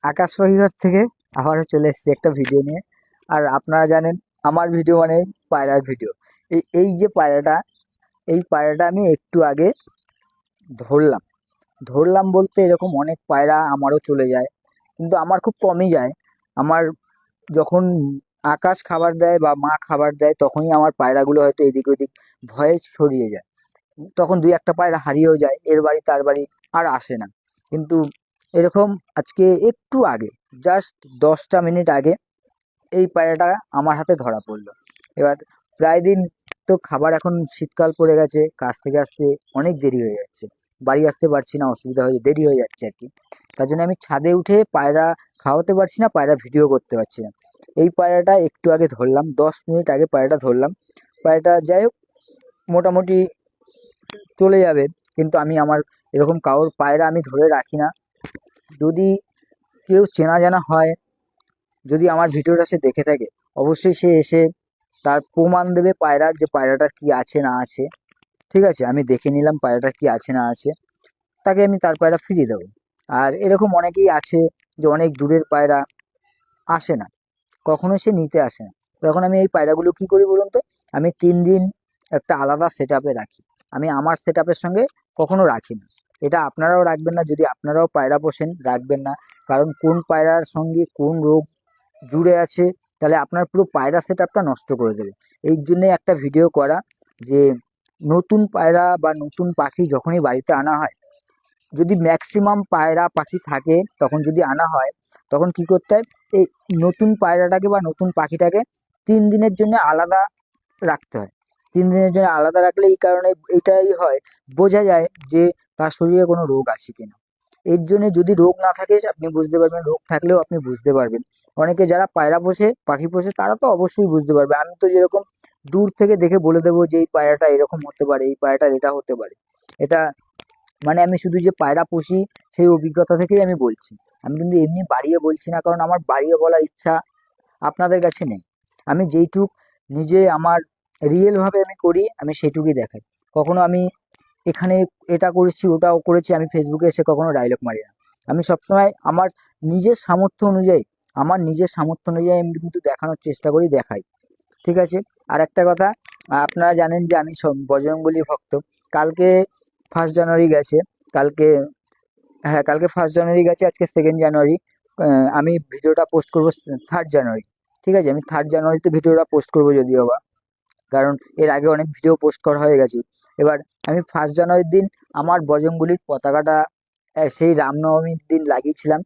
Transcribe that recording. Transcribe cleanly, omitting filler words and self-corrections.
আকাশ পাখিঘর থেকে আবারও চলে এসেছি একটা ভিডিও নিয়ে। আর আপনারা জানেন আমার ভিডিও মানে পায়রার ভিডিও। এই যে পায়রাটা, এই পায়রাটা আমি একটু আগে ধরলাম। ধরলাম বলতে এরকম অনেক পায়রা আমারও চলে যায়, কিন্তু আমার খুব কমই যায়। আমার যখন আকাশ খাবার দেয় বা মা খাবার দেয় তখনই আমার পায়রাগুলো হয়তো এদিক ওদিক ভয়ে ছড়িয়ে যায়। তখন দুই একটা পায়রা হারিয়েও যায়, এর বাড়ি তার বাড়ি, আর আসে না। কিন্তু এরকম আজকে একটু আগে, জাস্ট 10টা মিনিট আগে এই পায়রাটা আমার হাতে ধরা পড়লো। এবার প্রায় দিন তো খাবার, এখন শীতকাল পড়ে গেছে, কাজ থেকে আসতে অনেক দেরি হয়ে যাচ্ছে, বাড়ি আসতে পারছি না, অসুবিধা হয়ে দেরি হয়ে যাচ্ছে আর কি। তার জন্য আমি ছাদে উঠে পায়রা খাওয়াতে পারছি না, পায়রা ভিডিও করতে পারছি না। এই পায়রাটা একটু আগে ধরলাম, 10 মিনিট আগে পায়রাটা ধরলাম। পায়রাটা যাই হোক, মোটামুটি চলে যাবে। কিন্তু আমি আমার এরকম কারোর পায়রা আমি ধরে রাখি না। যদি কেউ চেনা জানা হয়, যদি আমার ভিডিওটা সে দেখে থাকে, অবশ্যই সে এসে তার প্রমাণ দেবে পায়রার, যে পায়রাটার কি আছে না আছে। ঠিক আছে, আমি দেখে নিলাম পায়রাটার কি আছে না আছে, তাকে আমি তার পায়রা ফিরিয়ে দেবো। আর এরকম অনেকেই আছে যে অনেক দূরের পায়রা আসে না, কখনো সে নিতে আসে না। তখন আমি এই পায়রাগুলো কি করি বলুন তো, আমি 3 দিন একটা আলাদা সেট আপে রাখি। আমি আমার সেট আপের সঙ্গে কখনো রাখি না। এটা আপনারাও রাখবেন না, যদি আপনারাও পায়রা পোষেন রাখবেন না। কারণ কোন পায়রার সঙ্গে কোন রোগ জুড়ে আছে, তাহলে আপনার পুরো পায়রা সেট আপটা নষ্ট করে দেবে। এই জন্যে একটা ভিডিও করা, যে নতুন পায়রা বা নতুন পাখি যখনই বাড়িতে আনা হয়, যদি ম্যাক্সিমাম পায়রা পাখি থাকে তখন যদি আনা হয়, তখন কি করতে হয়, এই নতুন পায়রাটাকে বা নতুন পাখিটাকে 3 দিনের জন্য আলাদা রাখতে হয়। 3 দিনের জন্য আলাদা রাখলে এই কারণে এইটাই হয়, বোঝা যায় যে তার শরীরে কোনো রোগ আছে কিনা। এর জন্য যদি রোগ না থাকে আপনি বুঝতে পারবেন, রোগ থাকলেও আপনি বুঝতে পারবেন। অনেকে যারা পায়রা পোষে, পাখি পোষে, তারা তো অবশ্যই বুঝতে পারবে। আমি তো যেরকম দূর থেকে দেখে বলে দেবো যে এই পায়রাটা এরকম হতে পারে, এই পায়রাটার এটা হতে পারে। এটা মানে আমি শুধু যে পায়রা পুষি সেই অভিজ্ঞতা থেকেই আমি বলছি। আমি কিন্তু এমনি বাড়িয়ে বলছি না, কারণ আমার বাড়িয়ে বলার ইচ্ছা আপনাদের কাছে নেই। আমি যেইটুক নিজে আমার রিয়েল ভাবে আমি করি, আমি সেটুকুই দেখাই। কখনো আমি এখানে এটা করেছি ওটাও করেছি আমি ফেসবুকে এসে কখনো ডায়লগ মারি না। আমি সবসময় আমার নিজের সামর্থ্য অনুযায়ী, আমি কিন্তু দেখানোর চেষ্টা করি, দেখাই। ঠিক আছে। আর একটা কথা, আপনারা জানেন যে আমি সব বজরংবলী ভক্ত। কালকে 1 জানুয়ারি গেছে। কালকে, হ্যাঁ, কালকে 1 জানুয়ারি গেছে, আজকে 2 জানুয়ারি। আমি ভিডিওটা পোস্ট করবো 3 জানুয়ারি। ঠিক আছে, আমি 3 জানুয়ারিতে ভিডিওটা পোস্ট করবো যদিও বা, কারণ এর আগে অনেক ভিডিও পোস্ট করা হয়ে গেছে। এবার আমি 1 জানুয়ারির দিন আমার বজরংবলীর পতাকাটা সেই রামনবমীর দিন লাগিয়েছিলাম।